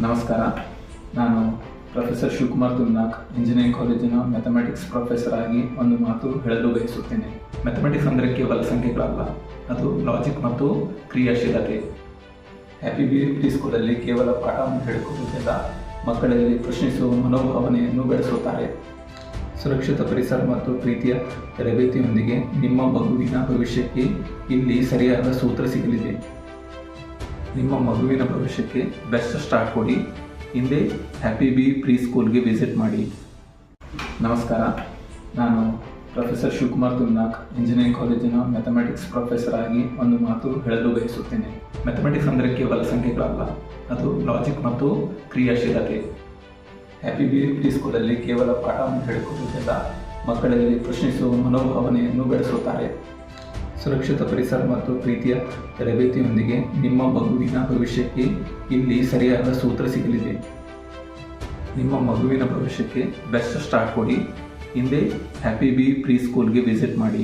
ನಮಸ್ಕಾರ. ನಾನು professor Shivakumar ತುಮ್ನಾಕ್, engineering ಕಾಲೇಜಿನ ಮ್ಯಾಥಮೆಟಿಕ್ಸ್ ಪ್ರೊಫೆಸರ್ ಆಗಿ ಒಂದು ಮಾತು ಹೇಳಲು ಬಯಸುತ್ತೇನೆ. ಮ್ಯಾಥಮೆಟಿಕ್ಸ್ ಅಂದರೆ ಕೇವಲ ಸಂಖ್ಯೆಗಳಲ್ಲ, ಅದು ಲಾಜಿಕ್ ಮತ್ತು ಕ್ರಿಯಾಶೀಲತೆ. ಹ್ಯಾಪಿ ಬಿ ಪ್ರೀ ಸ್ಕೂಲಲ್ಲಿ ಕೇವಲ ಪಾಠವನ್ನು ಹೇಳಿಕೊಡುವುದಿಲ್ಲ, ಮಕ್ಕಳಲ್ಲಿ ಪ್ರಶ್ನಿಸುವ ಮನೋಭಾವನೆಯನ್ನು ಬೆಳೆಸುತ್ತಾರೆ. ಸುರಕ್ಷಿತ ಪರಿಸರ ಮತ್ತು ಪ್ರೀತಿಯ ತರಬೇತಿಯೊಂದಿಗೆ ನಿಮ್ಮ ಮಗುವಿನ ಭವಿಷ್ಯಕ್ಕೆ ಇಲ್ಲಿ ಸರಿಯಾದ ಸೂತ್ರ ಸಿಗಲಿದೆ. ನಿಮ್ಮ ಮಗುವಿನ ಭವಿಷ್ಯಕ್ಕೆ ಬೆಸ್ಟ್ ಸ್ಟಾರ್ಟ್ ಕೊಡಿ. ಹಿಂದೆ ಹ್ಯಾಪಿ ಬಿ ಪ್ರೀ ಸ್ಕೂಲ್ಗೆ ವಿಸಿಟ್ ಮಾಡಿ. ನಮಸ್ಕಾರ. ನಾನು ಪ್ರೊಫೆಸರ್ ಶಿವಕುಮಾರ್ ತುಮ್ನಾಕ್, ಇಂಜಿನಿಯರಿಂಗ್ ಕಾಲೇಜಿನ ಮ್ಯಾಥಮೆಟಿಕ್ಸ್ ಪ್ರೊಫೆಸರ್ ಆಗಿ ಒಂದು ಮಾತು ಹೇಳಲು ಬಯಸುತ್ತೇನೆ. ಮ್ಯಾಥಮೆಟಿಕ್ಸ್ ಅಂದರೆ ಕೇವಲ ಸಂಖ್ಯೆಗಳಲ್ಲ, ಅದು ಲಾಜಿಕ್ ಮತ್ತು ಕ್ರಿಯಾಶೀಲತೆ. ಹ್ಯಾಪಿ ಬಿ ಪ್ರೀ ಸ್ಕೂಲಲ್ಲಿ ಕೇವಲ ಪಾಠವನ್ನು ಹೇಳಿಕೊಡುವುದಿಲ್ಲ, ಮಕ್ಕಳಲ್ಲಿ ಪ್ರಶ್ನಿಸುವ ಮನೋಭಾವನೆಯನ್ನು ಬೆಳೆಸುತ್ತಾರೆ. ಸುರಕ್ಷಿತ ಪರಿಸರ ಮತ್ತು ಪ್ರೀತಿಯ ತರಬೇತಿಯೊಂದಿಗೆ ನಿಮ್ಮ ಮಗುವಿನ ಭವಿಷ್ಯಕ್ಕೆ ಇಲ್ಲಿ ಸರಿಯಾದ ಸೂತ್ರ ಸಿಗಲಿದೆ. ನಿಮ್ಮ ಮಗುವಿನ ಭವಿಷ್ಯಕ್ಕೆ ಬೆಸ್ಟ್ ಸ್ಟಾರ್ಟ್ ಕೊಡಿ. ಹಿಂದೆ ಹ್ಯಾಪಿ ಬಿ ಪ್ರೀ ಸ್ಕೂಲ್ಗೆ ವಿಸಿಟ್ ಮಾಡಿ.